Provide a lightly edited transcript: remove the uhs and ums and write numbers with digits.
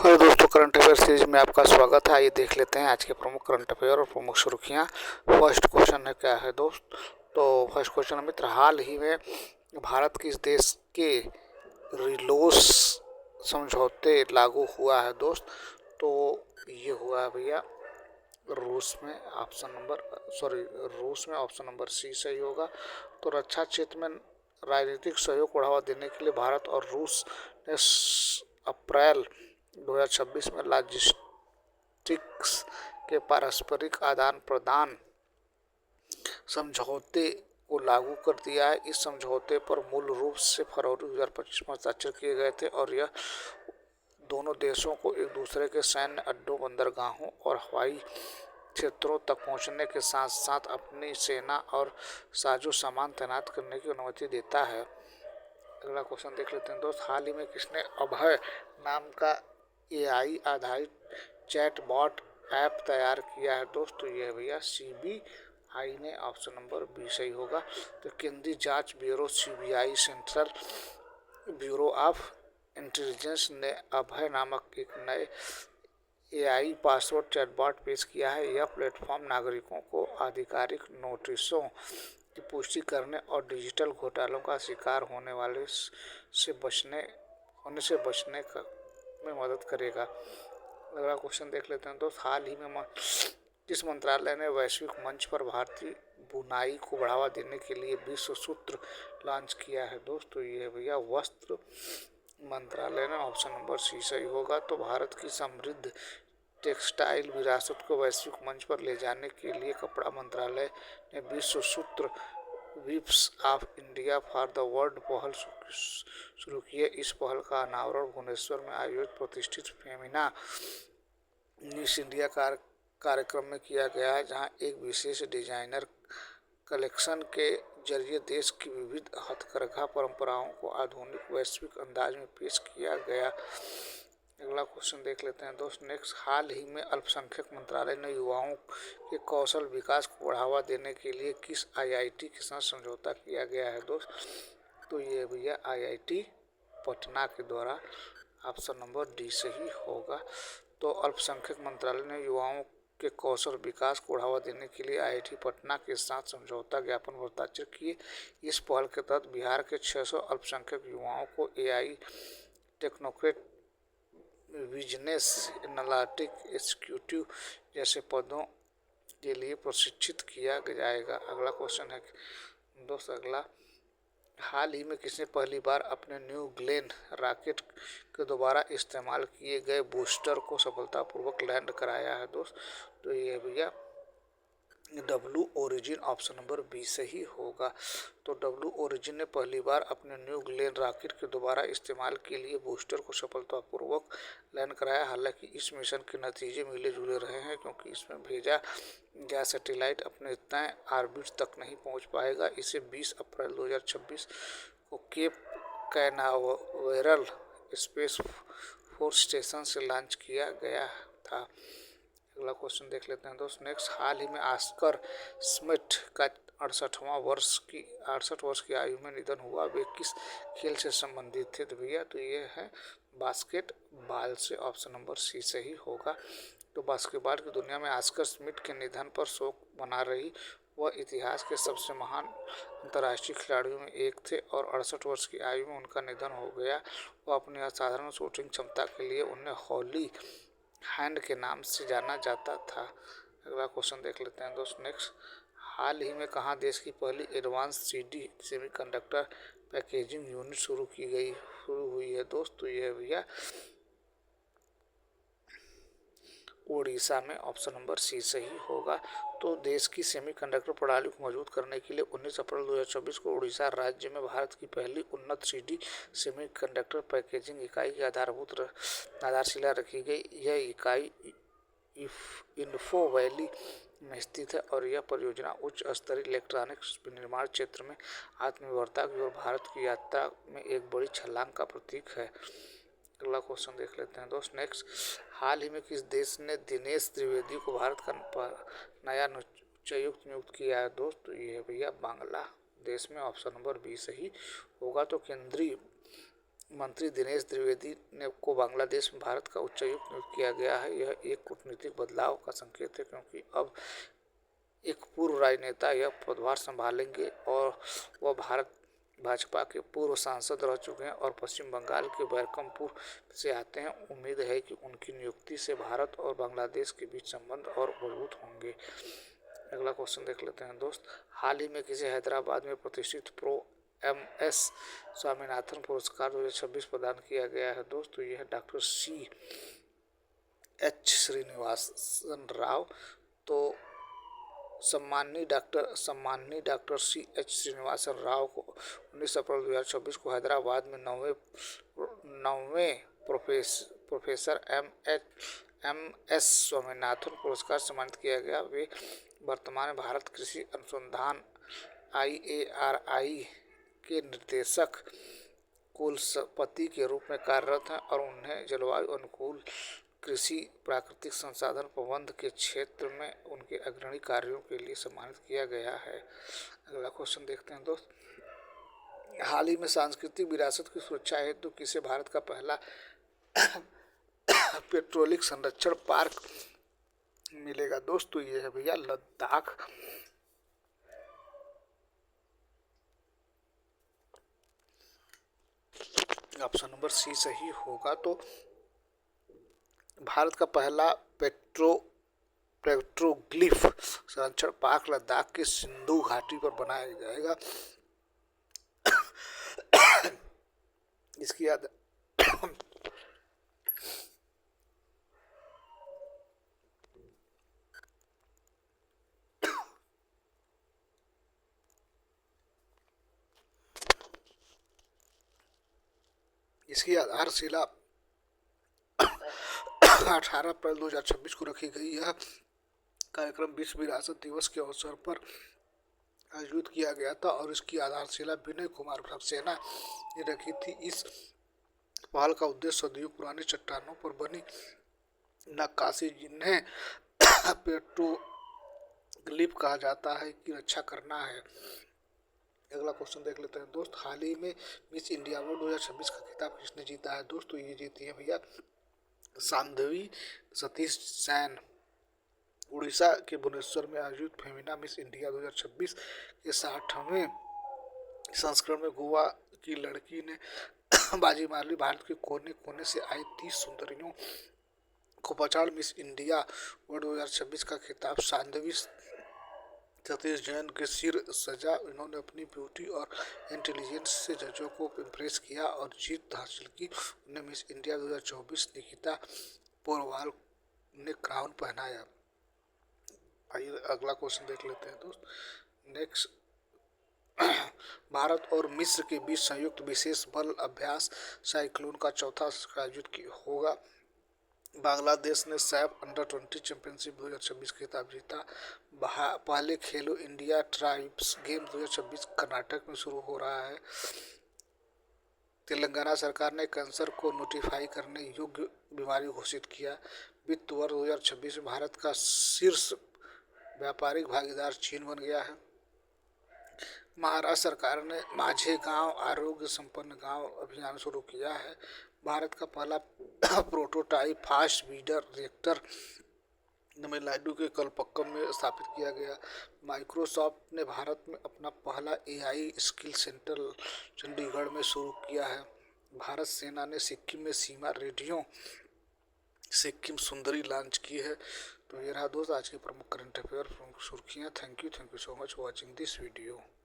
Hello दोस्तों, current affair series में आपका स्वागत है। आइए देख लेते हैं आज के प्रमुख करंट अफेयर और प्रमुख सुर्खियां। फर्स्ट क्वेश्चन है क्या है दोस्त। तो फर्स्ट क्वेश्चन मित्र, हाल ही में भारत किस देश के रिलोस समझौते लागू हुआ है दोस्त। तो ये हुआ है भैया रूस में। रूस में ऑप्शन नंबर सी सही होगा। तो रक्षा क्षेत्र में राजनीतिक सहयोग को बढ़ावा देने के लिए भारत और रूस ने अप्रैल 2026 में लॉजिस्टिक्स के पारस्परिक आदान प्रदान समझौते को लागू कर दिया है। इस समझौते पर मूल रूप से फरवरी 2025 में हस्ताक्षर किए गए थे और यह दोनों देशों को एक दूसरे के सैन्य अड्डों, बंदरगाहों और हवाई क्षेत्रों तक पहुंचने के साथ साथ अपनी सेना और साजो सामान तैनात करने की अनुमति देता है। अगला क्वेश्चन देख लेते हैं दोस्त। हाल ही में किसने अभय नाम का एआई आधारित चैटबॉट ऐप तैयार किया है दोस्त। तो यह भैया सीबीआई ने, ऑप्शन नंबर बी सही होगा। तो केंद्रीय जांच bureau CBI, central bureau of intelligence ने अभय नामक एक नए एआई पासवर्ड चैटबॉट पेश किया है। यह प्लेटफॉर्म नागरिकों को आधिकारिक नोटिसों की पुष्टि करने और डिजिटल घोटालों का शिकार होने से बचने में मदद करेगा। अगला क्वेश्चन देख लेते हैं दोस्त। हाल ही में किस मंत्रालय ने वैश्विक मंच पर भारतीय बुनाई को बढ़ावा देने के लिए विश्व सूत्र लॉन्च किया है दोस्त। तो ये भैया वस्त्र मंत्रालय ने, ऑप्शन नंबर सी सही होगा। तो भारत की समृद्ध टेक्सटाइल विरासत को वैश्विक मंच पर ले जाने के लिए कपड़ा मंत्रालय ने Vishwa Sutra weaves of India for the world पहल शुरू की है। इस पहल का अनावरण भुवनेश्वर में आयोजित प्रतिष्ठित फेमिना मिस इंडिया कार्यक्रम में किया गया है, जहां एक विशेष डिजाइनर कलेक्शन के जरिए देश की विविध हथकरघा परंपराओं को आधुनिक वैश्विक अंदाज में पेश किया गया। अगला क्वेश्चन देख लेते हैं दोस्त। नेक्स्ट, हाल ही में अल्पसंख्यक मंत्रालय ने युवाओं के कौशल विकास को बढ़ावा देने के लिए किस आईआईटी के साथ समझौता किया गया है दोस्त। तो ये भैया आईआईटी पटना के द्वारा, ऑप्शन नंबर डी सही होगा। तो अल्पसंख्यक मंत्रालय ने युवाओं के कौशल विकास को बढ़ावा देने के लिए आईआईटी पटना के साथ समझौता ज्ञापन पर हस्ताक्षर किए। इस पहल के तहत बिहार के 600 अल्पसंख्यक युवाओं को AI technocrat, business analytic executive जैसे पदों के लिए प्रशिक्षित किया जाएगा। अगला क्वेश्चन है दोस्त। अगला, हाल ही में किसने पहली बार अपने न्यू ग्लेन रॉकेट के दोबारा इस्तेमाल किए गए बूस्टर को सफलतापूर्वक लैंड कराया है दोस्त। तो ये भैया Blue Origin, option number B सही होगा। तो डब्लू ओरिजिन ने पहली बार अपने न्यू ग्लेन रॉकेट के दोबारा इस्तेमाल के लिए बूस्टर को सफलतापूर्वक लैंड कराया। हालांकि इस मिशन के नतीजे मिले जुले रहे हैं, क्योंकि इसमें भेजा गया सैटेलाइट अपने तय ऑर्बिट तक नहीं पहुंच पाएगा। इसे 20 अप्रैल 2026 को Cape Canaveral Space Force Station से लॉन्च किया गया था। अगला क्वेश्चन देख लेते हैं दोस्त। नेक्स्ट, हाल ही में ऑस्कर स्मिथ का 68 वर्ष की आयु में निधन हुआ। वे किस खेल से संबंधित थे तो भैया, तो ये है बास्केटबॉल से, ऑप्शन नंबर सी सही होगा। तो बास्केटबॉल की दुनिया में ऑस्कर स्मिथ के निधन पर शोक मना रही। वह इतिहास के सबसे महान अंतर्राष्ट्रीय खिलाड़ियों में एक थे और 68 वर्ष की आयु में उनका निधन हो गया। वह अपनी असाधारण शूटिंग क्षमता के लिए उन्हें हॉली हैंड के नाम से जाना जाता था। अगला क्वेश्चन देख लेते हैं दोस्त। नेक्स्ट, हाल ही में कहाँ देश की पहली advance 3D semiconductor packaging unit शुरू हुई है दोस्त। तो यह भैया उड़ीसा में, ऑप्शन नंबर सी सही होगा। तो देश की सेमीकंडक्टर प्रणाली को मजबूत करने के लिए 19 अप्रैल 2024 को उड़ीसा राज्य में भारत की पहली उन्नत 3D सेमीकंडक्टर पैकेजिंग इकाई की आधारशिला रखी गई। यह इकाई इन्फो वैली में स्थित है और यह परियोजना उच्च स्तरीय इलेक्ट्रॉनिक्स विनिर्माण क्षेत्र में आत्मनिर्भरता की ओर भारत की यात्रा में एक बड़ी छलांग का प्रतीक है। अगला क्वेश्चन देख लेते हैं दोस्त। नेक्स्ट, हाल ही में किस देश ने दिनेश त्रिवेदी को भारत का नया उच्चायुक्त नियुक्त किया है दोस्त। तो ये है भैया बांग्लादेश में, ऑप्शन नंबर बी सही होगा। तो केंद्रीय मंत्री दिनेश द्विवेदी ने को बांग्लादेश में भारत का उच्चायुक्त नियुक्त किया गया है। यह एक कूटनीतिक बदलाव का संकेत है, क्योंकि अब एक पूर्व राजनेता यह पदभार संभालेंगे और वह भारत भाजपा के पूर्व सांसद रह चुके हैं और पश्चिम बंगाल के बैरकमपुर से आते हैं। उम्मीद है कि उनकी नियुक्ति से भारत और बांग्लादेश के बीच संबंध और मजबूत होंगे। अगला क्वेश्चन देख लेते हैं दोस्त। हाल ही में किसे हैदराबाद में प्रतिष्ठित प्रो MS स्वामीनाथन पुरस्कार 2026 प्रदान किया गया है दोस्त? तो यह डॉक्टर CH श्रीनिवासन राव। तो सम्माननीय डॉक्टर CH श्रीनिवासन राव को 19 अप्रैल 2026 को हैदराबाद में नौवें प्रोफेसर MS स्वामीनाथन पुरस्कार सम्मानित किया गया। वे वर्तमान में भारत कृषि अनुसंधान IARI के निर्देशक कुलपति के रूप में कार्यरत हैं और उन्हें जलवायु अनुकूल कृषि, प्राकृतिक संसाधन प्रबंधन के क्षेत्र में उनके अग्रणी कार्यों के लिए सम्मानित किया गया है। अगला क्वेश्चन देखते हैं दोस्त। हाल ही में सांस्कृतिक विरासत की सुरक्षा हेतु किसे भारत का पहला पेट्रोलिक संरक्षण पार्क मिलेगा दोस्त? तो ये है भैया लद्दाख। ऑप्शन नंबर C सही होगा। तो भारत का पहला पेट्रोग्लिफ संरक्षण पार्क लद्दाख के सिंधु घाटी पर बनाया जाएगा। इसकी याद इसकी आधारशिला 18 अप्रैल 2026 को रखी गई। यह कार्यक्रम विश्व विरासत दिवस के अवसर पर आयोजित किया गया था और इसकी आधारशिला विनय कुमार सक्सेना ने रखी थी। इस पहल का उद्देश्य सदियों पुरानी चट्टानों पर बनी नक्काशी, जिन्हें पेट्रोग्लिफ कहा जाता है, की रक्षा करना है। अगला क्वेश्चन देख लेते हैं दोस्त। हाल ही में मिस इंडिया अवार्ड 2026 का खिताब किसने जीता है दोस्त? तो ये जीती है भैया साध्वी सतीश जैन। उड़ीसा के भुवनेश्वर में आयोजित फेमिना मिस इंडिया 2026 के 60वें संस्करण में गोवा की लड़की ने बाजी मार ली। भारत के कोने कोने से आई 30 सुंदरियों को पछाड़ मिस इंडिया वर्ल्ड 2026 का खिताब साध्वी सतीश जैन के सिर सजा। इन्होंने अपनी ब्यूटी और इंटेलिजेंस से जजों को इम्प्रेस किया और जीत हासिल की। उन्हें मिस इंडिया 2024 निकिता पोरवाल ने क्राउन पहनाया। आइए अगला क्वेश्चन देख लेते हैं दोस्त। नेक्स्ट, भारत और मिस्र के बीच संयुक्त विशेष बल अभ्यास साइक्लोन का चौथा आयोजित होगा। बांग्लादेश ने सैफ अंडर-20 चैंपियनशिप 2026 खिताब जीता। पहले खेलो इंडिया ट्राइब्स गेम 2026 कर्नाटक में शुरू हो रहा है। तेलंगाना सरकार ने कैंसर को नोटिफाई करने योग्य बीमारी घोषित किया। वित्त वर्ष 2026 में भारत का शीर्ष व्यापारिक भागीदार चीन बन गया है। महाराष्ट्र सरकार ने माझे गांव आरोग्य संपन्न गांव अभियान शुरू किया है। भारत का पहला prototype fast breeder reactor Tamil Nadu के कलपक्कम में स्थापित किया गया। माइक्रोसॉफ्ट ने भारत में अपना पहला AI स्किल सेंटर चंडीगढ़ में शुरू किया है। भारत सेना ने सिक्किम में सीमा रेडियो सिक्किम सुंदरी लॉन्च की है। तो ये रहा दोस्त आज के प्रमुख करंट अफेयर प्रमुख सुर्खियाँ। Thank you so much for watching this video.